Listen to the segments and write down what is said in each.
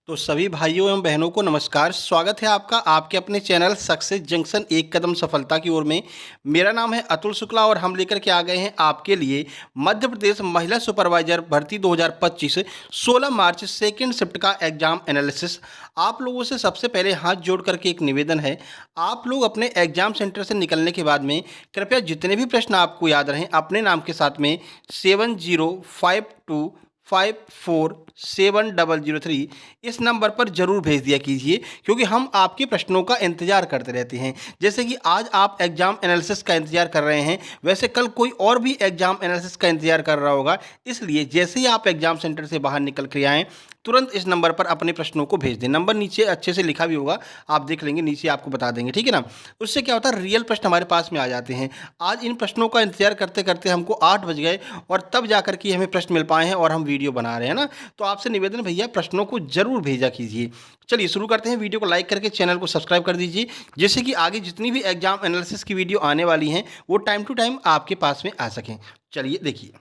तो सभी भाइयों एवं बहनों को नमस्कार। स्वागत है आपका आपके अपने चैनल सक्सेस जंक्शन एक कदम सफलता की ओर में। मेरा नाम है अतुल शुक्ला और हम लेकर के आ गए हैं आपके लिए मध्य प्रदेश महिला सुपरवाइजर भर्ती 2025 16 मार्च सेकेंड शिफ्ट का एग्जाम एनालिसिस। आप लोगों से सबसे पहले हाथ जोड़ करके एक निवेदन है, आप लोग अपने एग्जाम सेंटर से निकलने के बाद में कृपया जितने भी प्रश्न आपको याद रहें अपने नाम के साथ में 7052547003 इस नंबर पर जरूर भेज दिया कीजिए, क्योंकि हम आपके प्रश्नों का इंतजार करते रहते हैं। जैसे कि आज आप एग्जाम एनालिसिस का इंतजार कर रहे हैं, वैसे कल कोई और भी एग्जाम एनालिसिस का इंतजार कर रहा होगा। इसलिए जैसे ही आप एग्जाम सेंटर से बाहर निकल कर आएँ, तुरंत इस नंबर पर अपने प्रश्नों को भेज दें। नंबर नीचे अच्छे से लिखा भी होगा, आप देख लेंगे, नीचे आपको बता देंगे, ठीक है ना। उससे क्या होता है, रियल प्रश्न हमारे पास में आ जाते हैं। आज इन प्रश्नों का इंतजार करते करते हमको 8 बज गए और तब जाकर के हमें प्रश्न मिल पाए हैं और हम वीडियो बना रहे हैं ना। तो आपसे निवेदन भैया प्रश्नों को जरूर भेजा कीजिए। चलिए शुरू करते हैं। वीडियो को लाइक करके चैनल को सब्सक्राइब कर दीजिए, जिससे कि आगे जितनी भी एग्जाम एनालिसिस की वीडियो आने वाली हैं वो टाइम टू टाइम आपके पास में आ सकें। चलिए देखिए,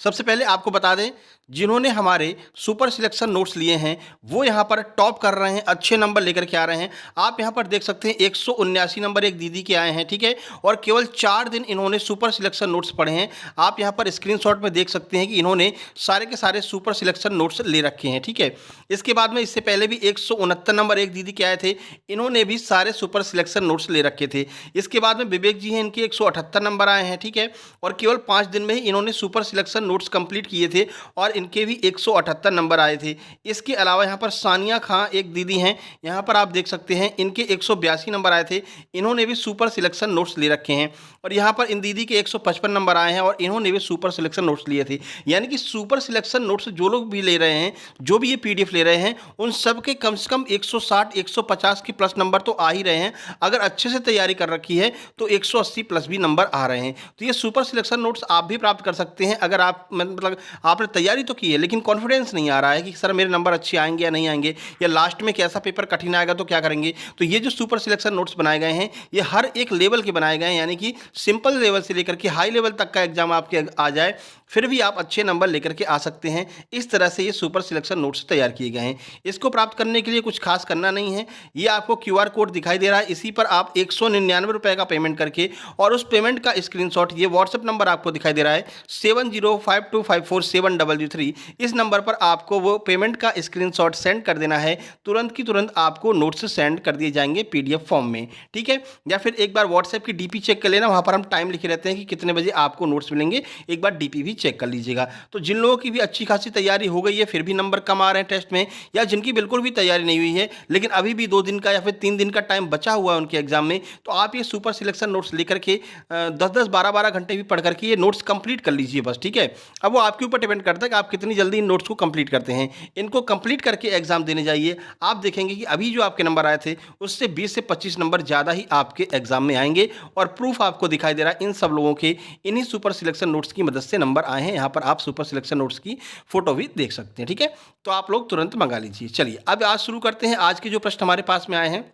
सबसे पहले आपको बता दें, जिन्होंने हमारे सुपर सिलेक्शन नोट्स लिए हैं वो यहाँ पर टॉप कर रहे हैं, अच्छे नंबर लेकर के आ रहे हैं। आप यहाँ पर देख सकते हैं 179 नंबर एक दीदी के आए हैं, ठीक है। और केवल 4 दिन इन्होंने सुपर सिलेक्शन नोट्स पढ़े हैं। आप यहाँ पर स्क्रीनशॉट में देख सकते हैं कि इन्होंने सारे के सारे सुपर सिलेक्शन नोट्स ले रखे हैं, ठीक है। इसके बाद में इससे पहले भी 169 नंबर एक दीदी के आए थे, इन्होंने भी सारे सुपर सिलेक्शन नोट्स ले रखे थे। इसके बाद में विवेक जी हैं, इनके 178 नंबर आए हैं, ठीक है। और केवल 5 दिन में ही इन्होंने सुपर सिलेक्शन नोट्स कंप्लीट किए थे और इनके भी 178 नंबर आए थे। इसके अलावा यहाँ पर सानिया खां एक दीदी हैं, यहाँ पर आप देख सकते हैं इनके 182 नंबर आए थे, इन्होंने भी सुपर सिलेक्शन नोट्स ले रखे हैं। और यहाँ पर इन दीदी के 155 नंबर आए हैं और इन्होंने भी सुपर सिलेक्शन नोट्स लिए थे। यानी कि सुपर सिलेक्शन नोट्स जो लोग भी ले रहे हैं, जो भी ये पीडीएफ ले रहे हैं, उन सब के कम से कम 160 150 की प्लस नंबर तो आ ही रहे हैं। अगर अच्छे से तैयारी कर रखी है तो 180 प्लस भी नंबर आ रहे हैं। तो ये सुपर सिलेक्शन नोट्स आप भी प्राप्त कर सकते हैं अगर आप मतलब आपने तैयारी तो की है लेकिन कॉन्फिडेंस नहीं आ रहा है कि सर मेरे नंबर अच्छे आएंगे या नहीं आएंगे, या लास्ट में कैसा पेपर कठिन आएगा तो क्या करेंगे। तो ये जो सुपर सिलेक्शन नोट्स बनाए गए हैं ये हर एक लेवल के बनाए गए हैं, यानी कि सिंपल लेवल से लेकर के हाई लेवल तक का एग्जाम आपके आ जाए फिर भी आप अच्छे नंबर लेकर के आ सकते हैं। इस तरह से ये सुपर सिलेक्शन नोट्स तैयार किए गए हैं। इसको प्राप्त करने के लिए कुछ खास करना नहीं है, ये आपको क्यूआर कोड दिखाई दे रहा है, इसी पर आप 199 रुपये का पेमेंट करके और उस पेमेंट का स्क्रीनशॉट, ये व्हाट्सएप नंबर आपको दिखाई दे रहा है 7052547003, इस नंबर पर आपको वो पेमेंट का स्क्रीनशॉट सेंड कर देना है। तुरंत की तुरंत आपको नोट्स सेंड कर दिए जाएंगे पीडीएफ फॉर्म में, ठीक है। या फिर एक बार व्हाट्सएप की डीपी चेक कर लेना, वहाँ पर हम टाइम लिखे रहते हैं कि कितने बजे आपको नोट्स मिलेंगे, एक बार डीपी भी चेक कर लीजिएगा। तो जिन लोगों की भी अच्छी खासी तैयारी हो गई है फिर भी नंबर कम आ रहे हैं टेस्ट में, या जिनकी बिल्कुल भी तैयारी नहीं हुई है लेकिन अभी भी 2 दिन का या फिर 3 दिन का टाइम बचा हुआ है उनके एग्जाम में, तो आप ये सुपर सिलेक्शन नोट्स लेकर के 10-10 12-12 घंटे भी पढ़ करके ये नोट्स कंप्लीट कर लीजिए बस, ठीक है। अब वो आपके ऊपर डिपेंड करता है कि आप कितनी जल्दी इन नोट्स को कंप्लीट करते हैं। इनको कंप्लीट करके एग्जाम देने जाइए, आप देखेंगे कि अभी जो आपके नंबर आए थे उससे 20 से 25 नंबर ज़्यादा ही आपके एग्जाम में आएंगे। और प्रूफ आपको दिखाई दे रहा है, इन सब लोगों के इन्हीं सुपर सिलेक्शन नोट्स की मदद से नंबर आए हैं। यहाँ पर आप सुपर सिलेक्शन नोट्स की फोटो भी देख सकते हैं, ठीक है। तो आप लोग तुरंत मंगा लीजिए। चलिए अब आज शुरू करते हैं। आज के जो प्रश्न हमारे पास में आए हैं,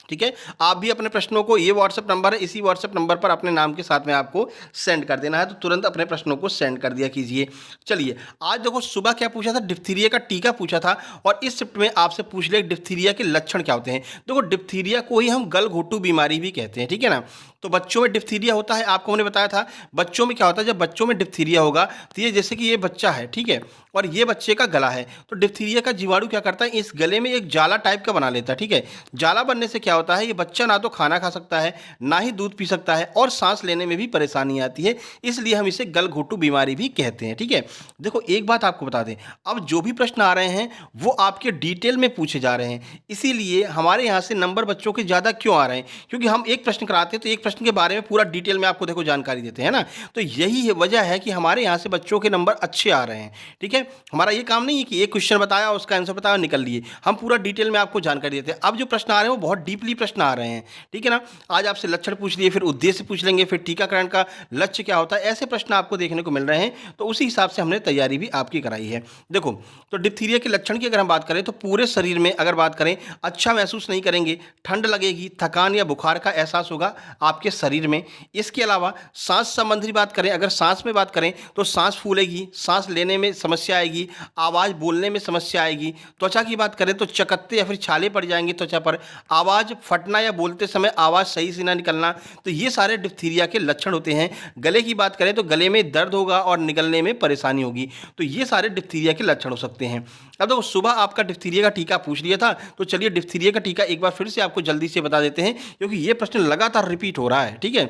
ठीक है, आप भी अपने प्रश्नों को, ये व्हाट्सएप नंबर है, इसी व्हाट्सएप नंबर पर अपने नाम के साथ में आपको सेंड कर देना है। तो तुरंत अपने प्रश्नों को सेंड कर दिया कीजिए। चलिए आज देखो, सुबह क्या पूछा था, डिप्थीरिया का टीका पूछा था और इस शिफ्ट में आपसे पूछ लिया डिप्थीरिया के लक्षण क्या होते हैं। देखो डिप्थीरिया को ही हम गलघोटू बीमारी भी कहते हैं, ठीक है ना। तो बच्चों में डिप्थीरिया होता है, आपको हमने बताया था बच्चों में क्या होता है। जब बच्चों में डिप्थीरिया होगा तो ये जैसे कि ये बच्चा है, ठीक है, और ये बच्चे का गला है, तो डिप्थीरिया का जीवाणु क्या करता है, इस गले में एक जाला टाइप का बना लेता है, ठीक है। जाला बनने से क्या होता है, ये बच्चा ना तो खाना खा सकता है, ना ही दूध पी सकता है और सांस लेने में भी परेशानी आती है, इसलिए हम इसे गलघोटू बीमारी भी कहते हैं, ठीक है। देखो एक बात आपको बता दें, अब जो भी प्रश्न आ रहे हैं वो आपके डिटेल में पूछे जा रहे हैं, इसीलिए हमारे यहाँ से नंबर बच्चों के ज़्यादा क्यों आ रहे हैं, क्योंकि हम एक प्रश्न कराते हैं तो एक प्रश्न के बारे में पूरा डिटेल में आपको देखो जानकारी देते हैं ना। तो यही वजह है कि हमारे यहाँ से बच्चों के नंबर अच्छे आ रहे हैं, ठीक है। हमारा ये काम नहीं है कि एक क्वेश्चन बताया उसका आंसर बताया निकल लिए, हम पूरा डिटेल में आपको जानकारी देते हैं। अब जो प्रश्न आ रहे हैं वो बहुत डीपली प्रश्न आ रहे हैं, ठीक है ना। आज आपसे लक्षण पूछ लिए, फिर उद्देश्य पूछ लेंगे, फिर टीकाकरण का लक्ष्य क्या होता है, ऐसे प्रश्न आपको देखने को मिल रहे हैं। तो उसी हिसाब से हमने तैयारी भी आपकी कराई है। देखो तो डिप्थीरिया के लक्षण की अगर हम बात करें तो पूरे शरीर में अगर बात करें, अच्छा महसूस नहीं करेंगे, ठंड लगेगी, थकान या बुखार का एहसास होगा आपके शरीर में। इसके अलावा सांस संबंधी बात करें, अगर सांस में बात करें तो सांस फूलेगी, सांस लेने में समस्या समस्या आएगी, आवाज़ बोलने में समस्या आएगी। त्वचा की बात करें तो चकत्ते या फिर छाले पड़ जाएंगे त्वचा पर, आवाज़ फटना या बोलते समय आवाज़ सही से ना निकलना, तो ये सारे डिप्थीरिया के लक्षण होते हैं। गले की बात करें तो गले में दर्द होगा और निगलने में परेशानी होगी, तो ये सारे डिप्थीरिया के लक्षण हो सकते हैं। अब देखो, सुबह आपका डिप्थीरिया का टीका पूछ लिया था, तो चलिए डिप्थीरिया का टीका एक बार फिर से आपको जल्दी से बता देते हैं, क्योंकि ये प्रश्न लगातार रिपीट हो रहा है। ठीक है,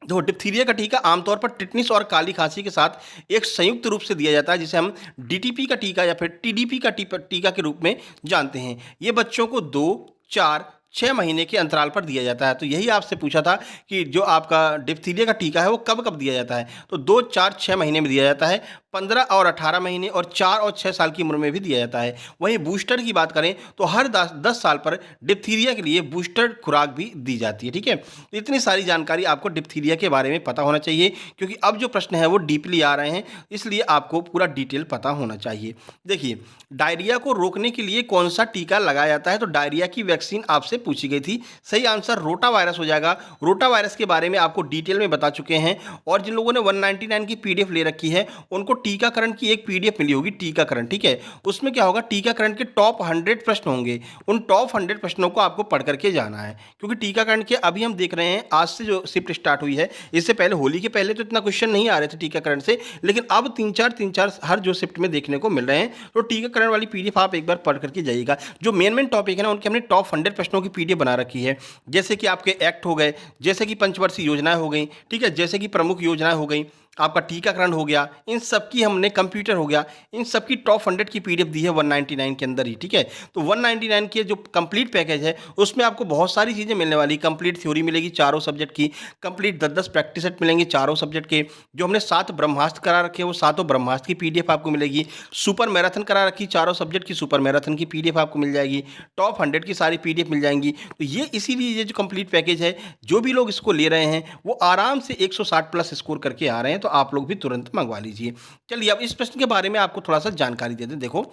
तो डिप्थीरिया का टीका आमतौर पर टिटनिस और काली खांसी के साथ एक संयुक्त रूप से दिया जाता है, जिसे हम डीटीपी का टीका या फिर टीडीपी का टीका के रूप में जानते हैं। ये बच्चों को 2, 4, 6 महीने के अंतराल पर दिया जाता है। तो यही आपसे पूछा था कि जो आपका डिप्थीरिया का टीका है वो कब कब दिया जाता है, तो 2, 4, 6 महीने में दिया जाता है, 15 और 18 महीने और 4 और 6 साल की उम्र में भी दिया जाता है। वहीं बूस्टर की बात करें तो हर 10 साल पर डिप्थीरिया के लिए बूस्टर खुराक भी दी जाती है। ठीक है, तो इतनी सारी जानकारी आपको डिप्थीरिया के बारे में पता होना चाहिए, क्योंकि अब जो प्रश्न है वो डीपली आ रहे हैं, इसलिए आपको पूरा डिटेल पता होना चाहिए। देखिए, डायरिया को रोकने के लिए कौन सा टीका लगाया जाता है, तो डायरिया की वैक्सीन आपसे पूछी गई थी। सही आंसर रोटा वायरस हो जाएगा। रोटा वायरस के बारे में आपको डिटेल में बता चुके हैं, और जिन लोगों ने 199 की पीडीएफ ले रखी है उनको टीकाकरण की एक पीडीएफ मिली होगी, टीकाकरण। ठीक है, उसमें क्या होगा, टीकाकरण के टॉप 100 प्रश्न होंगे। उन टॉप 100 प्रश्नों को आपको पढ़ करके जाना है, क्योंकि टीकाकरण के अभी हम देख रहे हैं आज से जो शिफ्ट स्टार्ट हुई है, इससे पहले होली के पहले तो इतना क्वेश्चन नहीं आ रहे थे टीकाकरण से, लेकिन अब 3-4 हर जो शिफ्ट में देखने को मिल रहे हैं। तो टीकाकरण वाली पीडीएफ आप एक बार पढ़ करके जाइएगा। जो मेन टॉपिक है ना, उनके हमने टॉप 100 प्रश्नों की पीडीएफ बना रखी है, जैसे कि आपके एक्ट हो गए, जैसे कि पंचवर्षीय योजनाएं हो गई, ठीक है, जैसे कि प्रमुख योजनाएं हो गई, आपका टीकाकरण हो गया, इन सब की हमने, कंप्यूटर हो गया, इन सब की टॉप 100 की पीडीएफ दी है 199 के अंदर ही। ठीक है, तो 199 के जो कंप्लीट पैकेज है उसमें आपको बहुत सारी चीज़ें मिलने वाली। कंप्लीट थ्योरी मिलेगी चारों सब्जेक्ट की, कंप्लीट 10-10 प्रैक्टिस सेट मिलेंगे चारों सब्जेक्ट के, जो हमने 7 ब्रह्मास्त्र करा रखे हैं वो सातों ब्रह्मास्त्र की पीडीएफ आपको मिलेगी, सुपर मैराथन करा रखी चारों सब्जेक्ट की, सुपर मैराथन की पीडीएफ आपको मिल जाएगी, टॉप 100 की सारी पीडीएफ मिल जाएंगी। तो ये इसीलिए ये जो कंप्लीट पैकेज है, जो भी लोग इसको ले रहे हैं वो आराम से 160 प्लस स्कोर करके आ रहे हैं, तो आप लोग भी तुरंत मंगवा लीजिए। चलिए, अब इस प्रश्न के बारे में आपको थोड़ा सा जानकारी दे दें। देखो,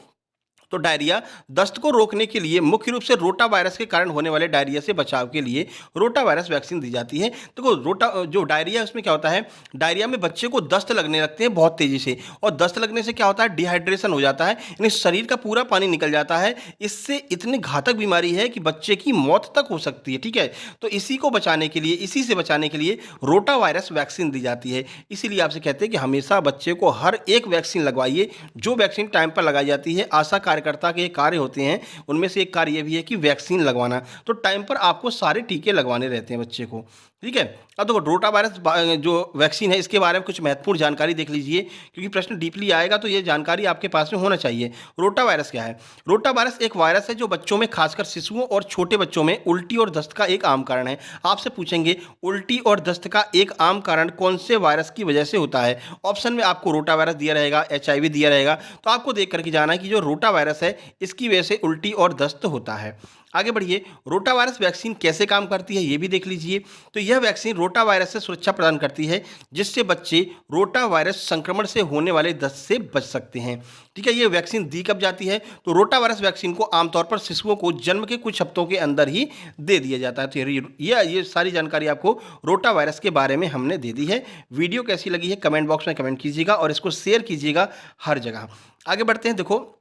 तो डायरिया, दस्त को रोकने के लिए मुख्य रूप से रोटा वायरस के कारण होने वाले डायरिया से बचाव के लिए रोटा वायरस वैक्सीन दी जाती है। देखो, रोटा जो डायरिया है उसमें क्या होता है, डायरिया में बच्चे को दस्त लगने लगते हैं बहुत तेजी से, और दस्त लगने से क्या होता है, डिहाइड्रेशन हो जाता है, यानी शरीर का पूरा पानी निकल जाता है। इससे इतनी घातक बीमारी है कि बच्चे की मौत तक हो सकती है। ठीक है, तो इसी को बचाने के लिए, इसी से बचाने के लिए रोटा वायरस वैक्सीन दी जाती है। इसीलिए आपसे कहते हैं कि हमेशा बच्चे को हर एक वैक्सीन लगवाइए। जो वैक्सीन टाइम पर लगाई जाती है, आशा कार्यकर्ता के कार्य होते हैं, उनमें से एक कार्य यह भी है कि वैक्सीन लगवाना, तो टाइम पर आपको सारे टीके लगवाने रहते हैं बच्चे को। ठीक है, अब देखो, रोटा वायरस जो वैक्सीन है इसके बारे में कुछ महत्वपूर्ण जानकारी देख लीजिए, क्योंकि प्रश्न डीपली आएगा तो ये जानकारी आपके पास में होना चाहिए। रोटा वायरस क्या है? रोटा वायरस एक वायरस है जो बच्चों में, खासकर शिशुओं और छोटे बच्चों में उल्टी और दस्त का एक आम कारण है। आपसे पूछेंगे उल्टी और दस्त का एक आम कारण कौन से वायरस की वजह से होता है? ऑप्शन में आपको रोटा वायरस दिया रहेगा, HIV दिया रहेगा, तो आपको देख करके जाना है कि जो रोटा वायरस है इसकी वजह से उल्टी और दस्त होता है। आगे बढ़िए, रोटा वायरस वैक्सीन कैसे काम करती है ये भी देख लीजिए। तो यह वैक्सीन रोटा वायरस से सुरक्षा प्रदान करती है, जिससे बच्चे रोटा वायरस संक्रमण से होने वाले दस्त से बच सकते हैं। ठीक है, ये वैक्सीन दी कब जाती है? तो रोटा वायरस वैक्सीन को आमतौर पर शिशुओं को जन्म के कुछ हफ्तों के अंदर ही दे दिया जाता है। तो ये सारी जानकारी आपको रोटा वायरस के बारे में हमने दे दी है। वीडियो कैसी लगी है कमेंट बॉक्स में कमेंट कीजिएगा और इसको शेयर कीजिएगा हर जगह। आगे बढ़ते हैं। देखो,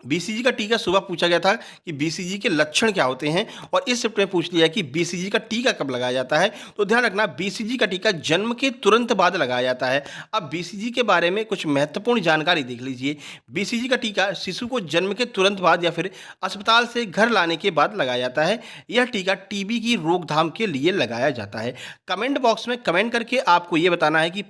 बीसीजी का टीका सुबह पूछा गया था कि बीसीजी के लक्षण क्या होते हैं, और इस शिफ्ट में पूछ लिया कि बीसीजी का टीका कब लगाया जाता है। तो ध्यान रखना, बीसीजी का टीका जन्म के तुरंत बाद लगाया जाता है। अब बीसीजी के बारे में कुछ महत्वपूर्ण जानकारी देख लीजिए। बीसीजी का टीका शिशु को जन्म के तुरंत बाद या फिर अस्पताल से घर लाने के बाद लगाया जाता है। यह टीका टीबी की रोकथाम के लिए लगाया जाता है। कमेंट बॉक्स में कमेंट करके आपको ये बताना है कि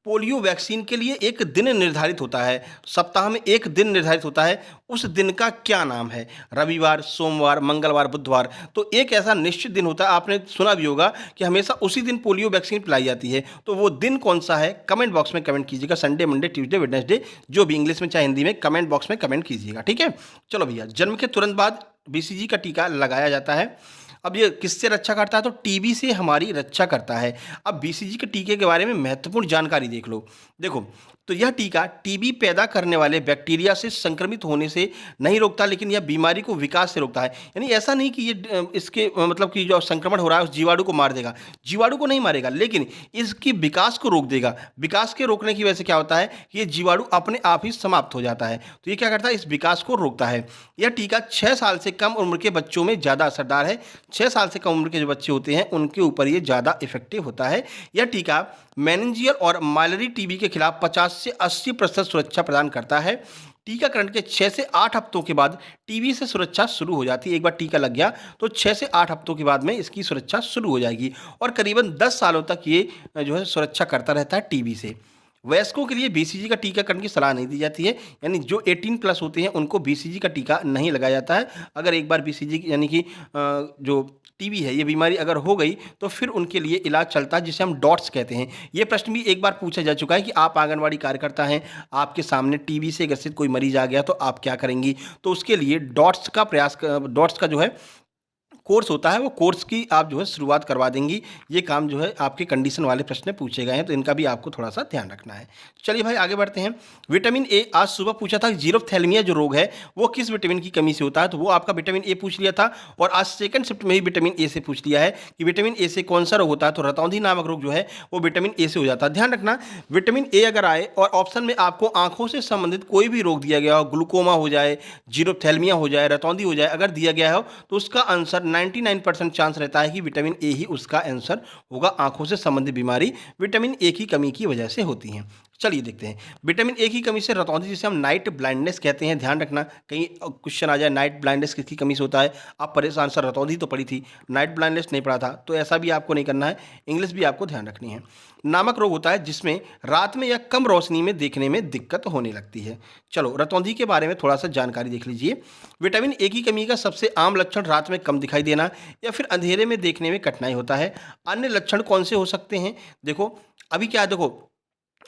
पोलियो वैक्सीन के लिए एक दिन निर्धारित होता है, सप्ताह में एक दिन निर्धारित होता है, उस दिन का क्या नाम है? रविवार, सोमवार, मंगलवार, बुधवार। तो एक ऐसा निश्चित दिन होता है, आपने सुना भी होगा कि हमेशा उसी दिन पोलियो वैक्सीन पिलाई जाती है। तो वो दिन कौन सा है? कमेंट बॉक्स में कमेंट कीजिएगा। संडे, मंडे, ट्यूसडे, वेडनेसडे, जो भी इंग्लिश में चाहे हिंदी में, कमेंट बॉक्स में कमेंट कीजिएगा। ठीक है, चलो भैया, जन्म के तुरंत बाद बीसीजी का टीका लगाया जाता है। अब ये किससे रक्षा करता है? तो टीबी से हमारी रक्षा करता है। अब बीसीजी के टीके के बारे में महत्वपूर्ण जानकारी देख लो। देखो, तो यह टीका टीबी पैदा करने वाले बैक्टीरिया से संक्रमित होने से नहीं रोकता, लेकिन यह बीमारी को विकास से रोकता है। यानी ऐसा नहीं कि ये इसके मतलब कि जो संक्रमण हो रहा है उस जीवाणु को मार देगा, जीवाणु को नहीं मारेगा, लेकिन इसकी विकास को रोक देगा। विकास के रोकने की वजह से क्या होता है कि ये जीवाणु अपने आप ही समाप्त हो जाता है। तो ये क्या करता है, इस विकास को रोकता है। यह टीका 6 साल से कम उम्र के बच्चों में ज़्यादा असरदार है। 6 साल से कम उम्र के जो बच्चे होते हैं उनके ऊपर ये ज़्यादा इफेक्टिव होता है। यह टीका मेनिंजियल और माइलरी टीबी के खिलाफ 50 से 80% सुरक्षा प्रदान करता है। टीकाकरण के 6 से 8 हफ्तों के बाद टीबी से सुरक्षा शुरू हो जाती है। एक बार टीका लग गया तो 6 से 8 हफ्तों के बाद में इसकी सुरक्षा शुरू हो जाएगी और करीबन 10 सालों तक ये जो है सुरक्षा करता रहता है टीबी से। वयस्कों के लिए बीसीजी का टीकाकरण की सलाह नहीं दी जाती है, यानी जो 18 प्लस होते हैं उनको बीसीजी का टीका नहीं लगाया जाता है। अगर एक बार बीसीजी यानी कि जो टीबी है ये बीमारी अगर हो गई तो फिर उनके लिए इलाज चलता है जिसे हम डॉट्स कहते हैं। ये प्रश्न भी एक बार पूछा जा चुका है कि आप आंगनवाड़ी कार्यकर्ता हैं, आपके सामने टीबी से ग्रसित कोई मरीज आ गया तो आप क्या करेंगी। तो उसके लिए डॉट्स का जो है कोर्स होता है, वो कोर्स की आप जो है शुरुआत करवा देंगी। ये काम जो है आपके कंडीशन वाले प्रश्न पूछे गए हैं, तो इनका भी आपको थोड़ा सा ध्यान रखना है। चलिए भाई आगे बढ़ते हैं। विटामिन ए आज सुबह पूछा था, जीरोथैलेमिया जो रोग है वो किस विटामिन की कमी से होता है, तो वो आपका विटामिन ए पूछ लिया था। और आज सेकंड शिफ्ट में ही विटामिन ए से पूछ लिया है कि विटामिन ए से कौन सा रोग होता है, तो रतौंधी नामक रोग जो है वो विटामिन ए से हो जाता है। ध्यान रखना, विटामिन ए अगर आए और ऑप्शन में आपको आंखों से संबंधित कोई भी रोग दिया गया हो, ग्लूकोमा हो जाए, जीरोथैलेमिया हो जाए, रतौंधी हो जाए, अगर दिया गया हो तो उसका आंसर 99% चांस रहता है कि विटामिन ए ही उसका आंसर होगा। आंखों से संबंधित बीमारी विटामिन ए की कमी की वजह से होती है। चलिए देखते हैं, विटामिन ए की कमी से रतौंधी जिसे हम नाइट ब्लाइंडनेस कहते हैं। ध्यान रखना कहीं क्वेश्चन आ जाए नाइट ब्लाइंडनेस किसकी कमी से होता है, आप परेशान सर रतौंधी तो पड़ी थी, नाइट ब्लाइंडनेस नहीं पड़ा था, तो ऐसा भी आपको नहीं करना है। इंग्लिश भी आपको ध्यान रखनी है। नामक रोग होता है जिसमें रात में या कम रोशनी में देखने में दिक्कत होने लगती है। चलो रतौंधी के बारे में थोड़ा सा जानकारी देख लीजिए। विटामिन ए की कमी का सबसे आम लक्षण रात में कम दिखाई देना या फिर अंधेरे में देखने में कठिनाई होता है। अन्य लक्षण कौन से हो सकते हैं, देखो अभी क्या है, देखो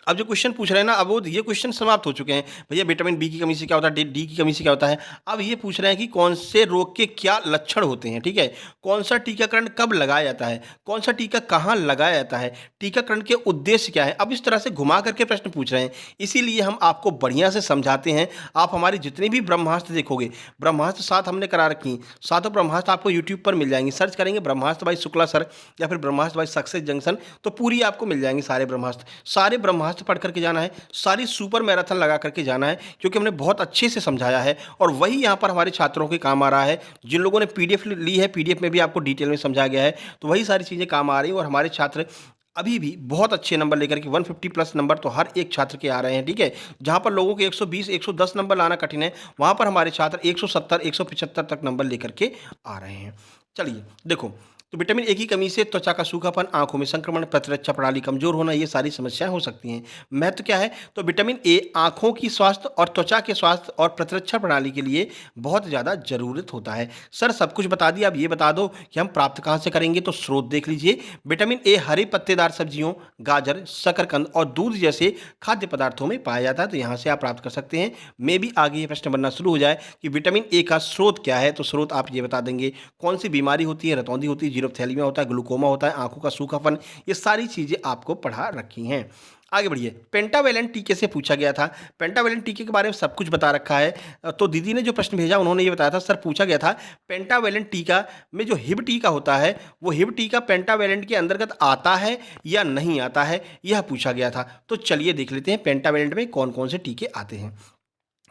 अब जो क्वेश्चन पूछ रहे हैं ना, अब वो ये क्वेश्चन समाप्त हो चुके हैं। भैया विटामिन बी की कमी से क्या होता है, डी की कमी से क्या होता है। अब ये पूछ रहे हैं कि कौन से रोग के क्या लक्षण होते हैं, ठीक है, कौन सा टीकाकरण कब लगाया जाता है, कौन सा टीका कहाँ लगाया जाता है, टीकाकरण के उद्देश्य क्या है। अब इस तरह से घुमा करके प्रश्न पूछ रहे हैं, इसीलिए हम आपको बढ़िया से समझाते हैं। आप हमारी जितनी भी ब्रह्मास्त्र देखोगे, ब्रह्मास्त्र 7 हमने करा रखी, सातों ब्रह्मास्त्र आपको यूट्यूब पर मिल जाएंगे। सर्च करेंगे ब्रह्मास्त्र बाई शुक्ला सर या फिर ब्रह्मास्त्र बाई सक्सेस जंक्शन, तो पूरी आपको मिल जाएंगे सारे ब्रह्मास्त्र। सारे ब्रह्मास्त्र पढ़ करके जाना है, सारी सुपर मैराथन लगा करके जाना है, क्योंकि हमने बहुत अच्छे से समझाया है और वही यहाँ पर हमारे छात्रों के काम आ रहा है। जिन लोगों ने पीडीएफ ली है, पीडीएफ में भी आपको डिटेल में समझाया गया है, तो वही सारी चीज़ें काम आ रही हैं और हमारे छात्र अभी भी बहुत अच्छे नंबर लेकर के 150 प्लस नंबर तो हर एक छात्र के आ रहे हैं, ठीक है। जहाँ पर लोगों के 120 110 नंबर लाना कठिन है, वहाँ पर हमारे छात्र 170 175 तक नंबर लेकर के आ रहे हैं। चलिए देखो, तो विटामिन ए की कमी से त्वचा का सूखापन, आंखों में संक्रमण, प्रतिरक्षा प्रणाली कमजोर होना, ये सारी समस्याएं हो सकती हैं। महत्व क्या है, तो विटामिन ए आंखों की स्वास्थ्य और त्वचा के स्वास्थ्य और प्रतिरक्षा प्रणाली के लिए बहुत ज़्यादा जरूरत होता है। सर सब कुछ बता दिया, अब ये बता दो कि हम प्राप्त कहाँ से करेंगे, तो स्रोत देख लीजिए। विटामिन ए हरे पत्तेदार सब्जियों, गाजर, शकरकंद और दूध जैसे खाद्य पदार्थों में पाया जाता है, तो यहाँ से आप प्राप्त कर सकते हैं। मे भी आगे ये प्रश्न बनना शुरू हो जाए कि विटामिन ए का स्रोत क्या है, तो स्रोत आप ये बता देंगे। कौन सी बीमारी होती है, रतौंधी होती है, जीरोथैलेमिया होता है, ग्लूकोमा होता है, आंखों का सूखापन, ये सारी चीजें आपको पढ़ा रखी हैं। आगे बढ़िए, पेंटावेलेंट टीके से पूछा गया था। पेंटावेलेंट टीके के बारे में सब कुछ बता रखा है। तो दीदी ने जो प्रश्न भेजा उन्होंने ये बताया था, सर पूछा गया था पेंटावेलेंट टीका में जो हिब टीका होता है वो हिब टीका पेंटावेलेंट के अंतर्गत आता है या नहीं आता है, यह पूछा गया था। तो चलिए देख लेते हैं पेंटावेलेंट में कौन कौन से टीके आते हैं,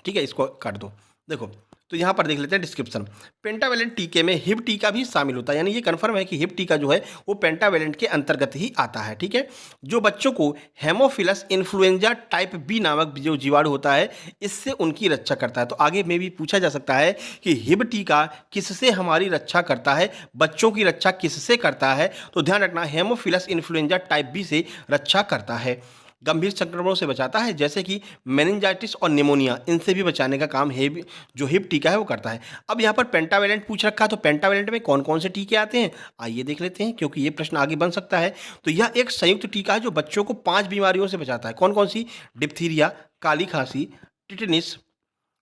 ठीक है। इसको काट दो, देखो तो यहाँ पर देख लेते हैं डिस्क्रिप्शन। पेंटावेलेंट टीके में हिब टीका भी शामिल होता है, यानी ये कंफर्म है कि हिब टीका जो है वो पेंटावेलेंट के अंतर्गत ही आता है, ठीक है। जो बच्चों को हेमोफिलस इन्फ्लुएंजा टाइप बी नामक जो जीवाणु होता है इससे उनकी रक्षा करता है। तो आगे में भी पूछा जा सकता है कि हिब टीका किससे हमारी रक्षा करता है, बच्चों की रक्षा किससे करता है, तो ध्यान रखना हेमोफिलस इन्फ्लुएंजा टाइप बी से रक्षा करता है। गंभीर संक्रमणों से बचाता है जैसे कि मेनिंजाइटिस और निमोनिया, इनसे भी बचाने का काम जो हिब टीका है वो करता है। अब यहाँ पर पेंटावेलेंट पूछ रखा है, तो पेंटावेलेंट में कौन कौन से टीके आते हैं आइए देख लेते हैं, क्योंकि ये प्रश्न आगे बन सकता है। तो यह एक संयुक्त टीका है जो बच्चों को 5 बीमारियों से बचाता है। कौन कौन सी, डिप्थीरिया, काली खांसी, टिटनिस,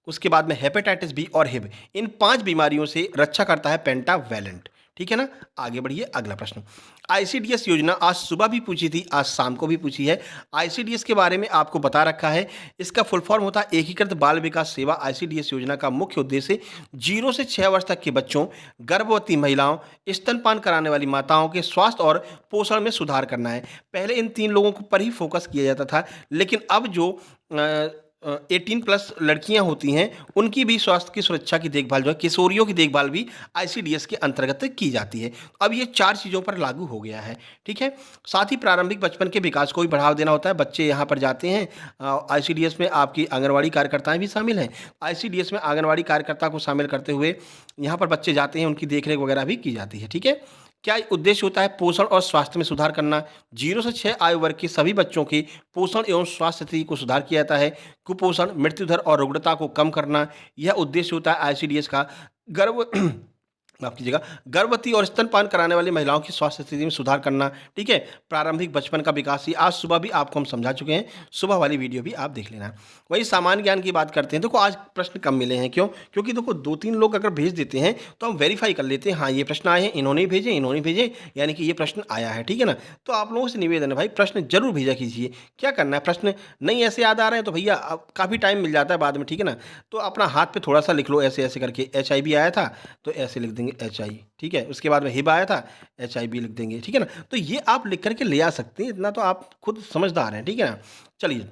उसके बाद में हेपेटाइटिस बी और हिब, इन 5 बीमारियों से रक्षा करता है पेंटावेलेंट, ठीक है ना। आगे बढ़िए, अगला प्रश्न। आईसीडीएस योजना आज सुबह भी पूछी थी, आज शाम को भी पूछी है। आईसीडीएस के बारे में आपको बता रखा है। इसका फुल फॉर्म होता है एकीकृत बाल विकास सेवा। आईसीडीएस योजना का मुख्य उद्देश्य 0 से 6 वर्ष तक के बच्चों, गर्भवती महिलाओं, स्तनपान कराने वाली माताओं के स्वास्थ्य और पोषण में सुधार करना है। पहले इन 3 लोगों को पर ही फोकस किया जाता था, लेकिन अब जो 18+ लड़कियां होती हैं, उनकी भी स्वास्थ्य की सुरक्षा की देखभाल, जो है किशोरियों की देखभाल भी आईसीडीएस के अंतर्गत की जाती है। अब ये 4 चीज़ों पर लागू हो गया है, ठीक है। साथ ही प्रारंभिक बचपन के विकास को भी बढ़ावा देना होता है। बच्चे यहाँ पर जाते हैं, आईसीडीएस में आपकी आंगनवाड़ी कार्यकर्ताएं भी शामिल हैं। आईसीडीएस में आंगनवाड़ी कार्यकर्ता को शामिल करते हुए यहाँ पर बच्चे जाते हैं, उनकी देखरेख वगैरह भी की जाती है, ठीक है। क्या उद्देश्य होता है? पोषण और स्वास्थ्य में सुधार करना। 0 से 6 आयु वर्ग के सभी बच्चों की पोषण एवं स्वास्थ्य स्थिति को सुधार किया जाता है। कुपोषण, मृत्यु दर और रुग्णता को कम करना, यह उद्देश्य होता है आईसीडीएस का। गर्भ माफ कीजिएगा, गर्भवती और स्तनपान कराने वाली महिलाओं की स्वास्थ्य स्थिति में सुधार करना, ठीक है। प्रारंभिक बचपन का विकास, ही आज सुबह भी आपको हम समझा चुके हैं, सुबह वाली वीडियो भी आप देख लेना। वही सामान्य ज्ञान की बात करते हैं। देखो आज प्रश्न कम मिले हैं, क्यों? क्योंकि देखो 2-3 लोग अगर भेज देते हैं तो हम वेरीफाई कर लेते हैं, हाँ ये प्रश्न आए हैं, इन्होंने भेजे, इन्होंने भेजे, यानी कि ये प्रश्न आया है, ठीक है ना। तो आप लोगों से निवेदन है भाई, प्रश्न जरूर भेजा कीजिए। क्या करना है, प्रश्न नहीं ऐसे याद आ रहे हैं तो भैया काफ़ी टाइम मिल जाता है बाद में, ठीक है ना। तो अपना हाथ पे थोड़ा सा लिख लो, ऐसे ऐसे करके। HIB आया था तो ऐसे लिख देंगे HI, ठीक है। उसके बाद में हिब आया था, HIB लिख देंगे, ठीक है ना। तो ये आप लिख करके ले आ सकते हैं, इतना तो आप खुद समझदार हैं, ठीक है ना। चलिए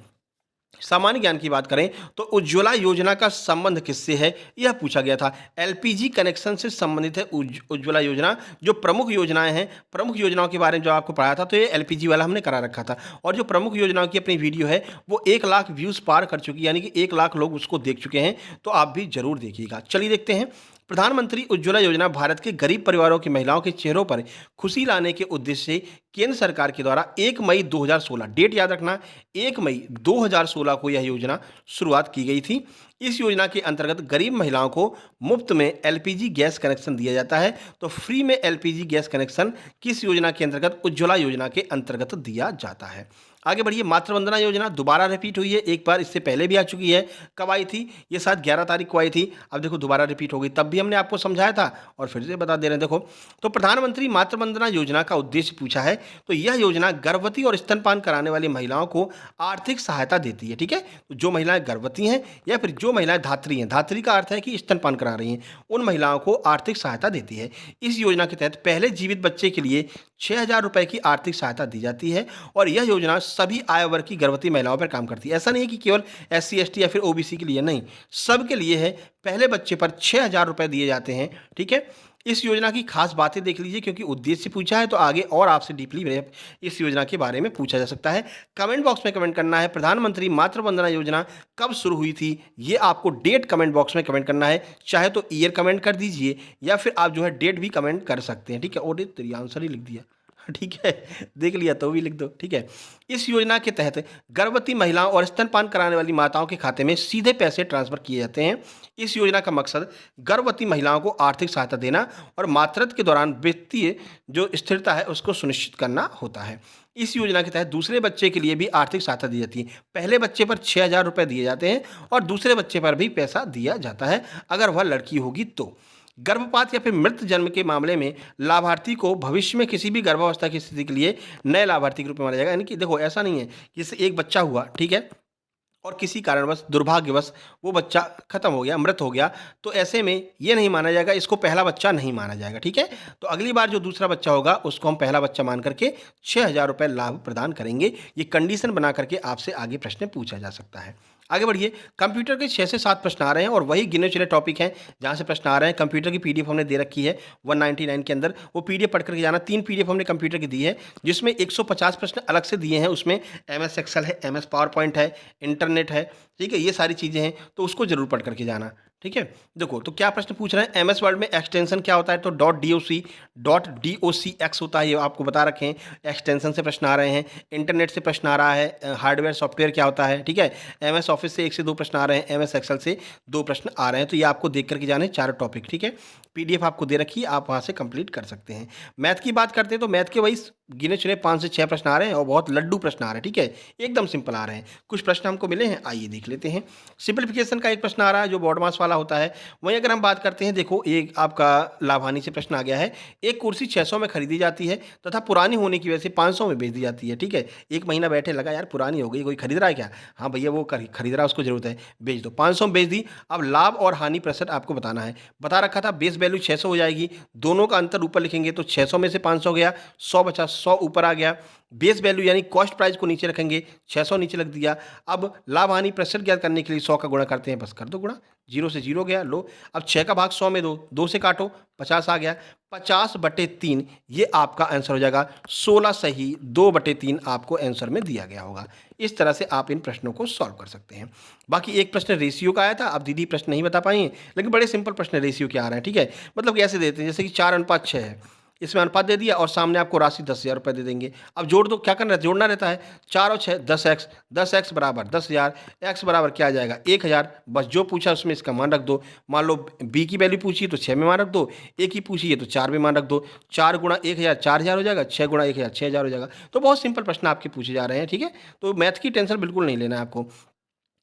सामान्य ज्ञान की बात करें तो उज्ज्वला योजना का संबंध किससे है, यह पूछा गया था। एलपीजी कनेक्शन से संबंधित है उज्ज्वला योजना। जो प्रमुख योजनाएं हैं, प्रमुख योजनाओं के बारे में जो आपको पढ़ाया था, तो ये एलपीजी वाला हमने करा रखा था। और जो प्रमुख योजनाओं की अपनी वीडियो है वो 1 लाख व्यूज़ पार कर चुकी है, यानी कि 1 लाख लोग उसको देख चुके हैं, तो आप भी जरूर देखिएगा। चलिए देखते हैं। प्रधानमंत्री उज्ज्वला योजना भारत के गरीब परिवारों की महिलाओं के चेहरों पर खुशी लाने के उद्देश्य से केंद्र सरकार के द्वारा 1 मई 2016, डेट याद रखना, 1 मई 2016 को यह योजना शुरुआत की गई थी। इस योजना के अंतर्गत गरीब महिलाओं को मुफ्त में एलपीजी गैस कनेक्शन दिया जाता है। तो फ्री में एलपीजी गैस कनेक्शन किस योजना के अंतर्गत? उज्ज्वला योजना के अंतर्गत दिया जाता है। आगे बढ़िए। मातृवंदना योजना दोबारा रिपीट हुई है, एक बार इससे पहले भी आ चुकी है। कब आई थी? ये शायद 11 तारीख को आई थी। अब देखो दोबारा रिपीट हो गई, तब भी हमने आपको समझाया था और फिर से बता दे रहे हैं। देखो, तो प्रधानमंत्री मातृवंदना योजना का उद्देश्य पूछा है, तो यह योजना गर्भवती और स्तनपान कराने वाली महिलाओं को आर्थिक सहायता देती है, ठीक है। तो जो महिलाएं गर्भवती हैं या फिर जो महिलाएं धात्री हैं, धात्री का अर्थ है कि स्तनपान करा रही हैं, उन महिलाओं को आर्थिक सहायता देती है। इस योजना के तहत पहले जीवित बच्चे के लिए 6,000 रुपए की आर्थिक सहायता दी जाती है। और यह योजना सभी आय वर्ग की गर्भवती महिलाओं पर काम करती है। ऐसा नहीं है कि केवल SC ST या फिर OBC के लिए, नहीं, सबके लिए है। पहले बच्चे पर 6,000 रुपए दिए जाते हैं, ठीक है। इस योजना की खास बातें देख लीजिए, क्योंकि उद्देश्य पूछा है तो आगे और आपसे डीपली इस योजना के बारे में पूछा जा सकता है। कमेंट बॉक्स में कमेंट करना है प्रधानमंत्री मातृवंदना योजना कब शुरू हुई थी, ये आपको डेट कमेंट बॉक्स में कमेंट करना है। चाहे तो ईयर कमेंट कर दीजिए या फिर आप जो है डेट भी कमेंट कर सकते हैं, ठीक है। और तेरी आंसर ही लिख दिया, ठीक है, देख लिया तो भी लिख दो, ठीक है। इस योजना के तहत गर्भवती महिलाओं और स्तनपान कराने वाली माताओं के खाते में सीधे पैसे ट्रांसफर किए जाते हैं। इस योजना का मकसद गर्भवती महिलाओं को आर्थिक सहायता देना और मातृत्व के दौरान वित्तीय जो स्थिरता है उसको सुनिश्चित करना होता है। इस योजना के तहत दूसरे बच्चे के लिए भी आर्थिक सहायता दी जाती है। पहले बच्चे पर 6,000 रुपये दिए जाते हैं और दूसरे बच्चे पर भी पैसा दिया जाता है, अगर वह लड़की होगी तो। गर्भपात या फिर मृत जन्म के मामले में लाभार्थी को भविष्य में किसी भी गर्भावस्था की स्थिति के लिए नए लाभार्थी के रूप में माना जाएगा। यानी कि देखो ऐसा नहीं है कि जैसे एक बच्चा हुआ, ठीक है, और किसी कारणवश दुर्भाग्यवश वो बच्चा खत्म हो गया, मृत हो गया, तो ऐसे में ये नहीं माना जाएगा, इसको पहला बच्चा नहीं माना जाएगा, ठीक है। तो अगली बार जो दूसरा बच्चा होगा उसको हम पहला बच्चा मान करके 6,000 रुपये लाभ प्रदान करेंगे। ये कंडीशन बना करके आपसे आगे प्रश्न पूछा जा सकता है। आगे बढ़िए। कंप्यूटर के 6 से 7 प्रश्न आ रहे हैं और वही गिने चुने टॉपिक हैं जहाँ से प्रश्न आ रहे हैं। कंप्यूटर की PDF हमने दे रखी है 199 के अंदर, वो PDF पढ़ करके जाना। 3 PDF हमने कंप्यूटर की दी है, जिसमें 150 प्रश्न अलग से दिए हैं। उसमें MS एक्सेल है, MS पावरपॉइंट है, इंटरनेट है, ठीक है, ये सारी चीज़ें हैं, तो उसको जरूर पढ़ करके जाना, ठीक है। देखो तो क्या प्रश्न पूछ रहे हैं, MS वर्ड में एक्सटेंशन क्या होता है, तो .docx होता है, ये आपको बता रखे हैं। एक्सटेंशन से प्रश्न आ रहे हैं, इंटरनेट से प्रश्न आ रहा है, हार्डवेयर सॉफ्टवेयर क्या होता है, ठीक है। MS ऑफिस से 1 से 2 प्रश्न आ रहे हैं, MS एक्सेल से 2 प्रश्न आ रहे हैं। तो ये आपको देख करके जाने 4 टॉपिक, ठीक है। PDF आपको दे रखी है, आप वहाँ से कंप्लीट कर सकते हैं। मैथ की बात करते हैं तो मैथ के वही गिने चुने 5 से 6 प्रश्न आ रहे हैं और बहुत लड्डू प्रश्न आ रहे हैं, ठीक है, एकदम सिंपल आ रहे हैं। कुछ प्रश्न हमको मिले हैं, आइए देख लेते हैं। सिंपलीफिकेशन का एक प्रश्न आ रहा है जो बॉडमास वाला वाला होता है। वहीं अगर हम बात करते हैं, देखो एक आपका लाभ हानि से प्रश्न आ गया है। एक कुर्सी 600 में खरीदी जाती है तथा पुरानी होने की वजह से 500 में बेच दी जाती है, ठीक है। एक महीना बैठे, लगा यार पुरानी हो गई, कोई खरीद रहा है क्या? हाँ भैया वो खरीद रहा है, उसको जरूरत है, बेच दो। 500 में बेच दी। अब लाभ और हानि प्रतिशत आपको बताना है। बता रखा था बेस वैल्यू 600 हो जाएगी, दोनों का अंतर ऊपर लिखेंगे तो 600 में से 500 गया, 100 बचा, 100 ऊपर आ गया। बेस वैल्यू यानी कॉस्ट प्राइस को नीचे रखेंगे, 600 नीचे रख दिया। अब लाभ हानि प्रतिशत ज्ञात करने के लिए 100 का गुणा करते हैं, बस कर दो गुणा, 0 से 0 गया। लो अब 6 का भाग 100 में दो, 2 से काटो, 50 आ गया। 50/3 ये आपका आंसर हो जाएगा। 16 सही, 2/3 आपको आंसर में दिया गया होगा। इस तरह से आप इन प्रश्नों को सॉल्व कर सकते हैं। बाकी एक प्रश्न रेशियो का आया था, अब दीदी प्रश्न नहीं बता पाई हैं, लेकिन बड़े सिंपल प्रश्न रेशियो के आ रहे हैं, ठीक है। मतलब कैसे देते हैं, जैसे कि 4:6 है, इसमें अनुपात दे दिया और सामने आपको राशि 10,000 रुपये दे देंगे। अब जोड़ दो, क्या करना है, जोड़ना रहता है। 4 और 6 10x, 10x बराबर 10,000, x बराबर क्या आ जाएगा 1,000। बस जो पूछा उसमें इसका मान रख दो। मान लो b की वैल्यू पूछी है तो 6 में मान रख दो, a की पूछी है तो 4 में मान रख दो। 4 गुणा 1,000 4,000 हो जाएगा, 6 गुणा 1,000 6,000 हो जाएगा। तो बहुत सिंपल प्रश्न आपके पूछे जा रहे हैं, ठीक है। तो मैथ की टेंशन बिल्कुल नहीं लेना है आपको।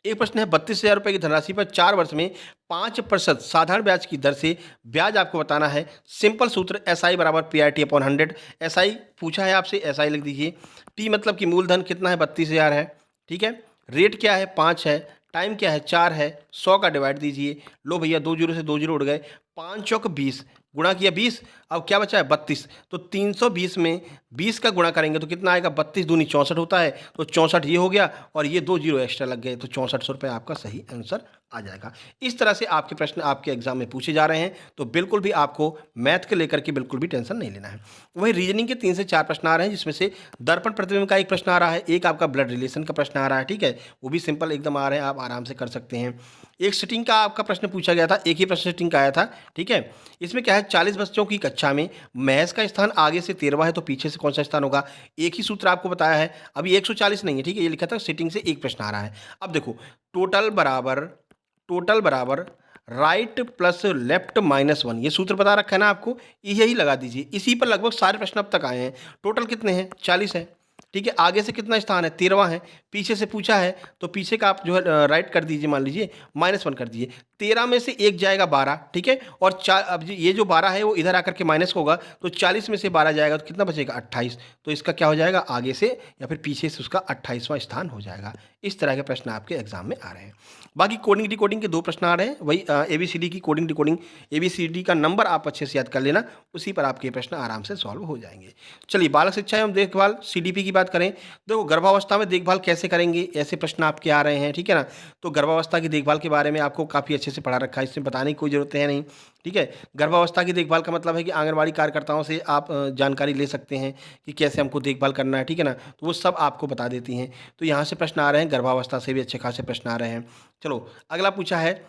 एक प्रश्न है, 32,000 रुपये की धनराशि पर 4 वर्ष में 5% साधारण ब्याज की दर से ब्याज आपको बताना है। सिंपल सूत्र SI बराबर PRT/100। SI पूछा है आपसे, SI लिख दीजिए। T मतलब कि मूलधन कितना है, 32,000 है, ठीक है। रेट क्या है, 5 है। टाइम क्या है, 4 है। 100 का डिवाइड दीजिए। लो भैया 2 जीरो से 2 जीरो उड़ गए, 5 चौक 20, गुणा किया 20, अब क्या बचा है 32। तो 320 में 20 का गुणा करेंगे तो कितना आएगा, 32 दूनी 64 होता है, तो 64 ये हो गया और ये 2 जीरो एक्स्ट्रा लग गए, तो 6400 रुपये आपका सही आंसर आ जाएगा। इस तरह से आपके प्रश्न आपके एग्जाम में पूछे जा रहे हैं, तो बिल्कुल भी आपको मैथ के लेकर के बिल्कुल भी टेंशन नहीं लेना है। वही रीजनिंग के 3 से 4 प्रश्न आ रहे हैं, जिसमें से दर्पण प्रतिबिंब का एक प्रश्न आ रहा है, एक आपका ब्लड रिलेशन का प्रश्न आ रहा है, ठीक है। वो भी सिंपल एकदम आ रहे हैं, आप आराम से कर सकते हैं। एक सिटिंग का आपका प्रश्न पूछा गया था, एक ही प्रश्न सिटिंग का आया था, ठीक है। इसमें क्या है, 40 बच्चों की कक्षा में महज का स्थान आगे से 13वां है, तो पीछे से कौन सा स्थान होगा। एक ही सूत्र आपको बताया है, अभी 140 नहीं है, ठीक है, ये लिखा था सिटिंग से एक प्रश्न आ रहा है। अब देखो टोटल बराबर राइट प्लस लेफ्ट -1, ये सूत्र बता रखा है ना आपको, यही लगा दीजिए। इसी पर लगभग सारे प्रश्न अब तक आए हैं। टोटल कितने हैं, 40 है, ठीक है। आगे से कितना स्थान है, 13वां है। पीछे से पूछा है तो पीछे का आप जो है राइट कर दीजिए, मान लीजिए -1 कर दीजिए। 13 में से 1 जाएगा 12, ठीक है। और अब ये जो 12 है वो इधर आकर के माइनस होगा, तो 40 में से 12 जाएगा तो कितना बचेगा 28। तो इसका क्या हो जाएगा, आगे से या फिर पीछे से उसका 28वां स्थान हो जाएगा। इस तरह के प्रश्न आपके एग्जाम में आ रहे हैं। बाकी कोडिंग डिकोडिंग के 2 प्रश्न आ रहे हैं, वही ABCD की कोडिंग डिकोडिंग, ABCD का नंबर आप अच्छे से याद कर लेना, उसी पर आपके प्रश्न आराम से सॉल्व हो जाएंगे। चलिए बालक शिक्षा एवं देखभाल CDP की बात करें। देखो गर्भावस्था में देखभाल कैसे करेंगे, ऐसे प्रश्न आपके आ रहे हैं, ठीक है ना। तो गर्भावस्था की देखभाल के बारे में आपको काफ़ी अच्छे से पढ़ा रखा है, इसमें बताने की कोई ज़रूरत है नहीं, ठीक है। गर्भावस्था की देखभाल का मतलब है कि आंगनबाड़ी कार्यकर्ताओं से आप जानकारी ले सकते हैं कि कैसे हमको देखभाल करना है, ठीक है ना। तो वो सब आपको बता देती हैं। तो यहाँ से प्रश्न आ रहे हैं, गर्भावस्था से भी अच्छे खासे प्रश्न आ रहे हैं। चलो अगला पूछा है,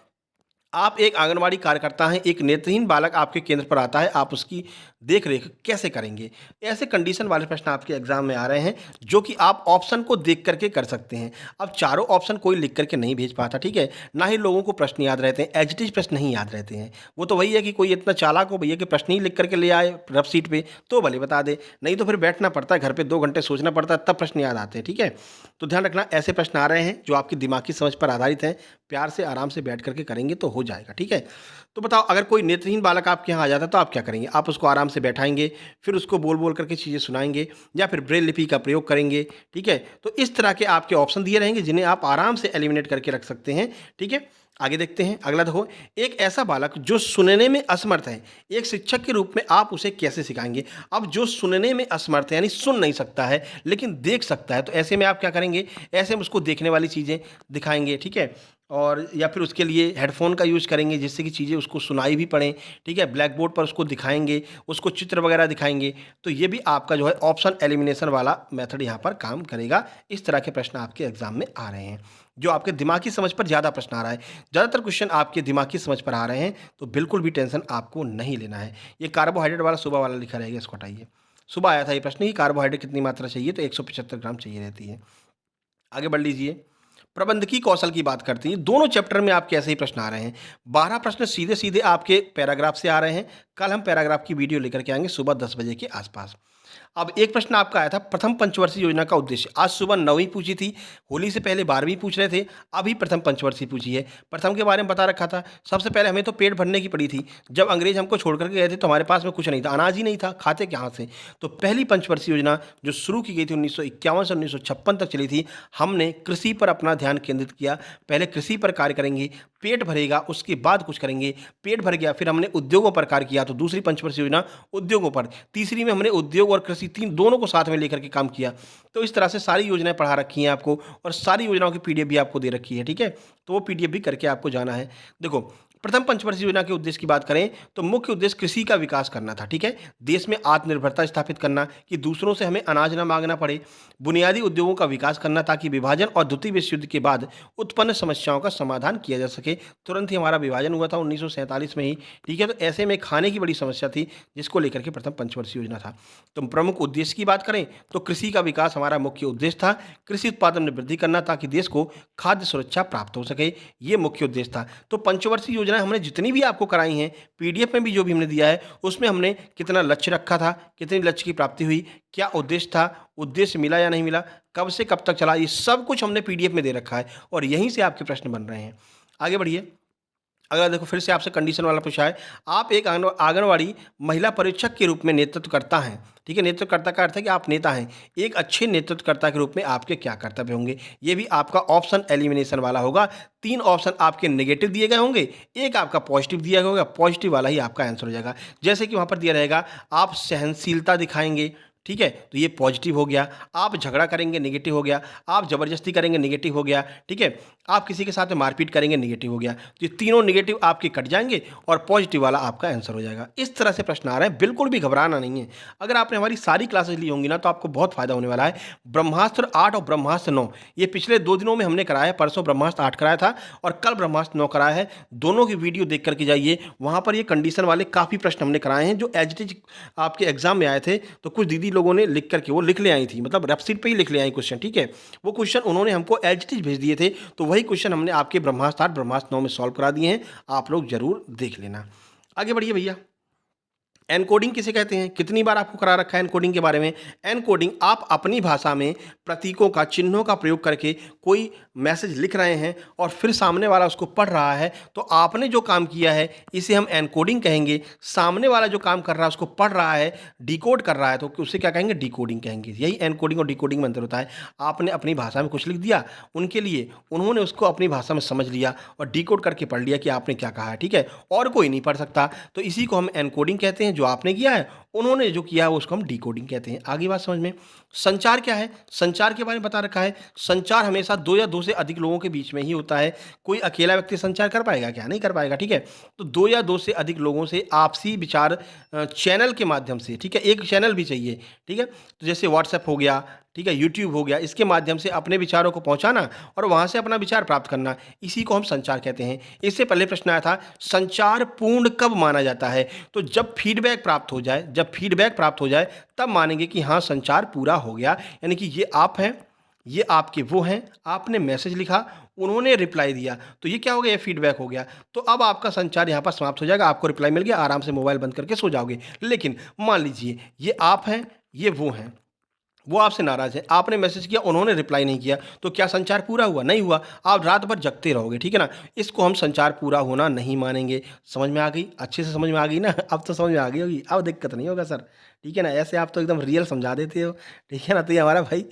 आप एक आंगनवाड़ी कार्यकर्ता हैं, एक नेत्रहीन बालक आपके केंद्र पर आता है, आप उसकी देख रेख कैसे करेंगे। ऐसे कंडीशन वाले प्रश्न आपके एग्जाम में आ रहे हैं, जो कि आप ऑप्शन को देख करके कर सकते हैं। अब चारों ऑप्शन कोई लिख करके नहीं भेज पाता, ठीक है। ना ही लोगों को प्रश्न याद रहते हैं, एज इट इज प्रश्न नहीं याद रहते हैं। वो तो वही है कि कोई इतना चालाक हो भैया कि प्रश्न ही लिख करके ले आए रफ सीट पे तो भले बता दे, नहीं तो फिर बैठना पड़ता है घर पे, 2 घंटे सोचना पड़ता है, तब प्रश्न याद आते हैं, ठीक है। तो ध्यान रखना, ऐसे प्रश्न आ रहे हैं जो आपकी दिमागी समझ पर आधारित हैं, प्यार से आराम से बैठ करके करेंगे तो हो जाएगा, ठीक है। तो बताओ, अगर कोई नेत्रहीन बालक आपके यहाँ आ जाता है तो आप क्या करेंगे। आप उसको आराम से बैठाएंगे, फिर उसको बोल बोल करके चीज़ें सुनाएंगे, या फिर ब्रेल लिपि का प्रयोग करेंगे, ठीक है। तो इस तरह के आपके ऑप्शन दिए रहेंगे, जिन्हें आप आराम से एलिमिनेट करके रख सकते हैं, ठीक है। आगे देखते हैं, अगला देखो, एक ऐसा बालक जो सुनने में असमर्थ है, एक शिक्षक के रूप में आप उसे कैसे सिखाएंगे। अब जो सुनने में असमर्थ है यानी सुन नहीं सकता है लेकिन देख सकता है, तो ऐसे में आप क्या करेंगे, ऐसे में उसको देखने वाली चीज़ें दिखाएंगे, ठीक है। और या फिर उसके लिए हेडफोन का यूज़ करेंगे, जिससे कि चीज़ें उसको सुनाई भी पड़ें, ठीक है। ब्लैक बोर्ड पर उसको दिखाएंगे, उसको चित्र वगैरह दिखाएंगे। तो ये भी आपका जो है ऑप्शन एलिमिनेशन वाला मेथड यहाँ पर काम करेगा। इस तरह के प्रश्न आपके एग्जाम में आ रहे हैं, जो आपके दिमागी समझ पर ज़्यादा प्रश्न आ रहा है। ज़्यादातर क्वेश्चन आपके दिमागी समझ पर आ रहे हैं, तो बिल्कुल भी टेंशन आपको नहीं लेना है। ये कार्बोहाइड्रेट वाला सुबह वाला लिखा रहेगा, इसको हटाइए। सुबह आया था ये प्रश्न कि कार्बोहाइड्रेट कितनी मात्रा चाहिए, तो 175 ग्राम चाहिए रहती है। आगे बढ़ लीजिए, प्रबंधकीय कौशल की बात करते हैं। दोनों चैप्टर में आपके ऐसे ही प्रश्न आ रहे हैं। 12 प्रश्न सीधे सीधे आपके पैराग्राफ से आ रहे हैं। कल हम पैराग्राफ की वीडियो लेकर के आएंगे सुबह 10 बजे के आसपास। अब एक प्रश्न आपका आया था, प्रथम पंचवर्षीय योजना का उद्देश्य। आज सुबह 9वीं पूछी थी, होली से पहले 12वीं पूछ रहे थे, अभी प्रथम पंचवर्षीय पूछी है। प्रथम के बारे में बता रखा था। सबसे पहले हमें तो पेट भरने की पड़ी थी। जब अंग्रेज हमको छोड़ करके गए थे तो हमारे पास में कुछ नहीं था, अनाज ही नहीं था, खाते कहाँ से। तो पहली पंचवर्षीय योजना जो शुरू की गई थी 1951 से 1956 तक चली थी, हमने कृषि पर अपना ध्यान केंद्रित किया। पहले कृषि पर कार्य करेंगे, पेट भरेगा, उसके बाद कुछ करेंगे। पेट भर गया, फिर हमने उद्योगों पर कार्य किया, तो दूसरी पंचवर्षीय योजना उद्योगों पर। तीसरी में हमने उद्योग और कृषि तीन दोनों को साथ में लेकर के काम किया। तो इस तरह से सारी योजनाएं पढ़ा रखी हैं आपको, और सारी योजनाओं की पीडीएफ भी आपको दे रखी है, ठीक है। तो वो पीडीएफ भी करके आपको जाना है। देखो, प्रथम पंचवर्षीय योजना के उद्देश्य की बात करें तो मुख्य उद्देश्य कृषि का विकास करना था, ठीक है। देश में आत्मनिर्भरता स्थापित करना, कि दूसरों से हमें अनाज ना मांगना पड़े। बुनियादी उद्योगों का विकास करना, ताकि विभाजन और द्वितीय विश्व युद्ध के बाद उत्पन्न समस्याओं का समाधान किया जा सके। तुरंत ही हमारा विभाजन हुआ था 1947 में ही, ठीक है। तो ऐसे में खाने की बड़ी समस्या थी, जिसको लेकर के प्रथम पंचवर्षीय योजना था। तो प्रमुख उद्देश्य की बात करें तो कृषि का विकास हमारा मुख्य उद्देश्य था। कृषि उत्पादन में वृद्धि करना, ताकि देश को खाद्य सुरक्षा प्राप्त हो सके, ये मुख्य उद्देश्य था। तो पंचवर्षीय योजना हमने जितनी भी आपको कराई हैं, पीडीएफ में भी जो भी हमने दिया है, उसमें हमने कितना लक्ष्य रखा था, कितनी लक्ष्य की प्राप्ति हुई, क्या उद्देश्य था, उद्देश्य मिला या नहीं मिला, कब से कब तक चला, ये सब कुछ हमने पीडीएफ में दे रखा है, और यहीं से आपके प्रश्न बन रहे हैं। आगे बढ़िए। अगला देखो, फिर से आपसे कंडीशन वाला पूछा है। आप एक आंगनवाड़ी महिला परीक्षक के रूप में नेतृत्व करता हैं, ठीक है। नेतृत्वकर्ता का अर्थ है कि आप नेता हैं। एक अच्छे नेतृत्वकर्ता के रूप में आपके क्या कर्तव्य होंगे, ये भी आपका ऑप्शन एलिमिनेशन वाला होगा। 3 ऑप्शन आपके नेगेटिव दिए गए होंगे, एक आपका पॉजिटिव दिया गया होगा, पॉजिटिव वाला ही आपका आंसर हो जाएगा। जैसे कि वहाँ पर दिया रहेगा, आप सहनशीलता दिखाएंगे, ठीक है, तो ये पॉजिटिव हो गया। आप झगड़ा करेंगे, नेगेटिव हो गया। आप जबरदस्ती करेंगे, नेगेटिव हो गया, ठीक है। आप किसी के साथ में मारपीट करेंगे, नेगेटिव हो गया। तो ये तीनों नेगेटिव आपके कट जाएंगे, और पॉजिटिव वाला आपका आंसर हो जाएगा। इस तरह से प्रश्न आ रहे हैं, बिल्कुल भी घबराना नहीं है। अगर आपने हमारी सारी क्लासेस ली होंगी ना, तो आपको बहुत फायदा होने वाला है। ब्रह्मास्त्र 8 और ब्रह्मास्त्र 9 ये पिछले 2 दिनों में हमने कराया है। परसों ब्रह्मास्त्र 8 कराया था, और कल ब्रह्मास्त्र 9 कराया है। दोनों की वीडियो देख करके जाइए, वहाँ पर ये कंडीशन वाले काफ़ी प्रश्न हमने कराए हैं, जो एज इट इज आपके एग्जाम में आए थे। तो कुछ दीदी लोगों ने लिख करके वो लिख ले आई थी, मतलब वेबसाइट पे ही लिख ले आई क्वेश्चन, ठीक है। वो क्वेश्चन उन्होंने हमको एज इट इज भेज दिए थे, तो वही क्वेश्चन हमने आपके ब्रह्मास्त्र 8 ब्रह्मास्त्र 9 में सॉल्व करा दिए हैं। आप लोग जरूर देख लेना। आगे बढ़िए भैया। एनकोडिंग किसे कहते हैं, कितनी बार आपको करा रखा है एनकोडिंग के बारे में। एनकोडिंग, आप अपनी भाषा में प्रतीकों का, चिन्हों का प्रयोग करके कोई मैसेज लिख रहे हैं, और फिर सामने वाला उसको पढ़ रहा है, तो आपने जो काम किया है इसे हम एनकोडिंग कहेंगे। सामने वाला जो काम कर रहा है, उसको पढ़ रहा है, डिकोड कर रहा है, तो उसे क्या कहेंगे, डिकोडिंग कहेंगे। यही एनकोडिंग और डिकोडिंग में अंतर होता है। आपने अपनी भाषा में कुछ लिख दिया उनके लिए, उन्होंने उसको अपनी भाषा में समझ लिया और डिकोड करके पढ़ लिया कि आपने क्या कहा है, ठीक है। और कोई नहीं पढ़ सकता, तो इसी को हम एनकोडिंग कहते हैं। जो आपने किया है, उन्होंने जो किया है, उसको हम डिकोडिंग कहते हैं। आगे बात समझ में। संचार क्या है, संचार के बारे में बता रखा है। संचार हमेशा 2 या 2 से अधिक लोगों के बीच में ही होता है। कोई अकेला व्यक्ति संचार कर पाएगा क्या, नहीं कर पाएगा, ठीक है। तो 2 या 2 से अधिक लोगों से आपसी विचार चैनल के माध्यम से, ठीक है, एक चैनल भी चाहिए, ठीक है। तो जैसे व्हाट्सएप हो गया, ठीक है, यूट्यूब हो गया, इसके माध्यम से अपने विचारों को पहुंचाना और वहां से अपना विचार प्राप्त करना, इसी को हम संचार कहते हैं। इससे पहले प्रश्न आया था, संचार पूर्ण कब माना जाता है। तो जब फीडबैक प्राप्त हो जाए, जब फीडबैक प्राप्त हो जाए, तब मानेंगे कि हाँ संचार पूरा हो गया। यानी कि ये आप हैं, ये आपके वो हैं, आपने मैसेज लिखा, उन्होंने रिप्लाई दिया, तो ये क्या हो गया, ये फीडबैक हो गया। तो अब आपका संचार यहाँ पर समाप्त हो जाएगा, आपको रिप्लाई मिल गया, आराम से मोबाइल बंद करके सो जाओगे। लेकिन मान लीजिए ये आप हैं, ये वो हैं, वो आपसे नाराज है, आपने मैसेज किया, उन्होंने रिप्लाई नहीं किया, तो क्या संचार पूरा हुआ, नहीं हुआ। आप रात भर जगते रहोगे, ठीक है ना। इसको हम संचार पूरा होना नहीं मानेंगे। समझ में आ गई, अच्छे से समझ में आ गई ना, अब तो समझ में आ गई होगी, अब दिक्कत नहीं होगा सर, ठीक है ना। ऐसे आप तो एकदम रियल समझा देते हो, ठीक है ना। तो ये हमारा भाई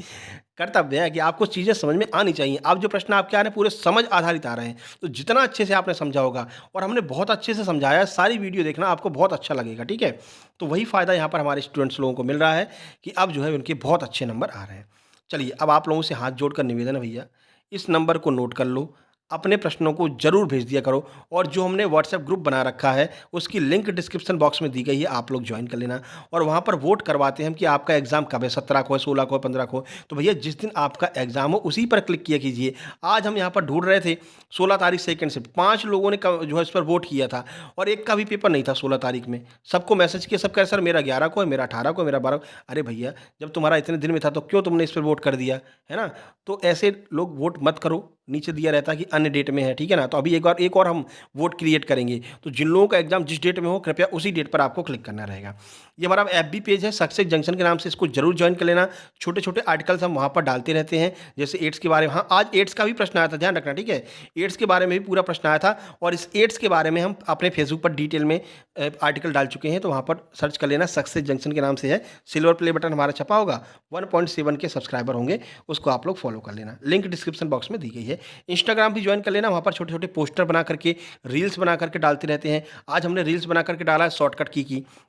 कर्तव्य है कि आपको चीज़ें समझ में आनी चाहिए। आप जो प्रश्न आपके आ रहे हैं पूरे समझ आधारित आ रहे हैं, तो जितना अच्छे से आपने समझा होगा, और हमने बहुत अच्छे से समझाया है, सारी वीडियो देखना, आपको बहुत अच्छा लगेगा, ठीक है। तो वही फ़ायदा यहाँ पर हमारे स्टूडेंट्स लोगों को मिल रहा है कि अब जो है उनके बहुत अच्छे नंबर आ रहे हैं। चलिए, अब आप लोगों से हाथ जोड़कर निवेदन है भैया, इस नंबर को नोट कर लो, अपने प्रश्नों को जरूर भेज दिया करो, और जो हमने व्हाट्सएप ग्रुप बना रखा है उसकी लिंक डिस्क्रिप्शन बॉक्स में दी गई है, आप लोग ज्वाइन कर लेना। और वहाँ पर वोट करवाते हैं हम कि आपका एग्ज़ाम कब है, 17 को है, 16 को है, 15 को। तो भैया जिस दिन आपका एग्ज़ाम हो उसी पर क्लिक किया कीजिए। आज हम यहाँ पर ढूंढ रहे थे 16 तारीख सेकेंड शिफ्ट, 5 लोगों ने जो है इस पर वोट किया था, और एक का भी पेपर नहीं था 16 तारीख में। सबको मैसेज किया, सब कह सर मेरा 11 को है, मेरा 18 को है, मेरा 12 को। अरे भैया, जब तुम्हारा इतने दिन में था तो क्यों तुमने इस पर वोट कर दिया, है ना। तो ऐसे लोग वोट मत करो, नीचे दिया रहता है कि अन्य डेट में है, ठीक है ना। तो अभी एक और हम वोट क्रिएट करेंगे, तो जिन लोगों का एग्जाम जिस डेट में हो कृपया उसी डेट पर आपको क्लिक करना रहेगा। ये हमारा FB पेज है सक्सेस जंक्शन के नाम से, इसको जरूर ज्वाइन कर लेना। छोटे छोटे आर्टिकल्स हम वहाँ पर डालते रहते हैं, जैसे एड्स के बारे में। हाँ, आज एड्स का भी प्रश्न आया था, ध्यान रखना, ठीक है। एड्स के बारे में भी पूरा प्रश्न आया था, और इस एड्स के बारे में हम अपने फेसबुक पर डिटेल में आर्टिकल डाल चुके हैं, तो वहाँ पर सर्च कर लेना, सक्सेस जंक्शन के नाम से है। सिल्वर प्ले बटन हमारा छपा होगा, 1.7 के सब्सक्राइबर होंगे, उसको आप लोग फॉलो कर लेना। लिंक डिस्क्रिप्शन बॉक्स में दी गई है। इंस्टाग्राम भी ज्वाइन कर लेना, वहाँ पर छोटे छोटे पोस्टर बना करके, रील्स बना करके डालते रहते हैं। आज हमने रील्स बना करके डाला है शॉर्टकट की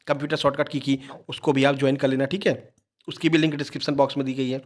कंप्यूटर शॉर्टकट की, उसको भी आप ज्वाइन कर लेना, ठीक है। उसकी भी लिंक डिस्क्रिप्शन बॉक्स में दी गई है।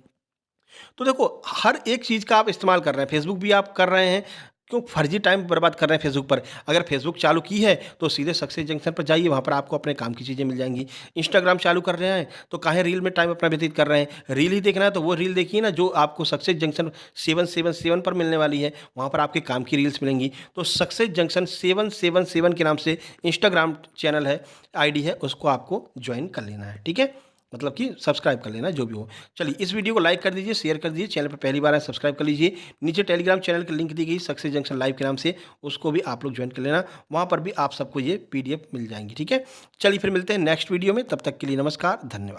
तो देखो, हर एक चीज़ का आप इस्तेमाल कर रहे हैं, फेसबुक भी आप कर रहे हैं, क्यों फर्जी टाइम बर्बाद कर रहे हैं फेसबुक पर। अगर फेसबुक चालू की है तो सीधे सक्सेस जंक्शन पर जाइए, वहाँ पर आपको अपने काम की चीज़ें मिल जाएंगी। इंस्टाग्राम चालू कर रहे हैं तो काहे रील में टाइम अपना व्यतीत कर रहे हैं। रील ही देखना है तो वो रील देखिए ना जो आपको सक्सेस जंक्शन 777 पर मिलने वाली है, वहाँ पर आपके काम की रील्स मिलेंगी। तो सक्सेस जंक्शन 777 के नाम से इंस्टाग्राम चैनल है, ID है, उसको आपको ज्वाइन कर लेना है, ठीक है। मतलब कि सब्सक्राइब कर लेना, जो भी हो। चलिए, इस वीडियो को लाइक कर दीजिए, शेयर कर दीजिए, चैनल पर पहली बार आए सब्सक्राइब कर लीजिए। नीचे टेलीग्राम चैनल की लिंक दी गई सक्सेस जंक्शन लाइव के नाम से, उसको भी आप लोग ज्वाइन कर लेना, वहाँ पर भी आप सबको ये PDF मिल जाएंगी, ठीक है। चलिए फिर मिलते हैं नेक्स्ट वीडियो में, तब तक के लिए नमस्कार, धन्यवाद।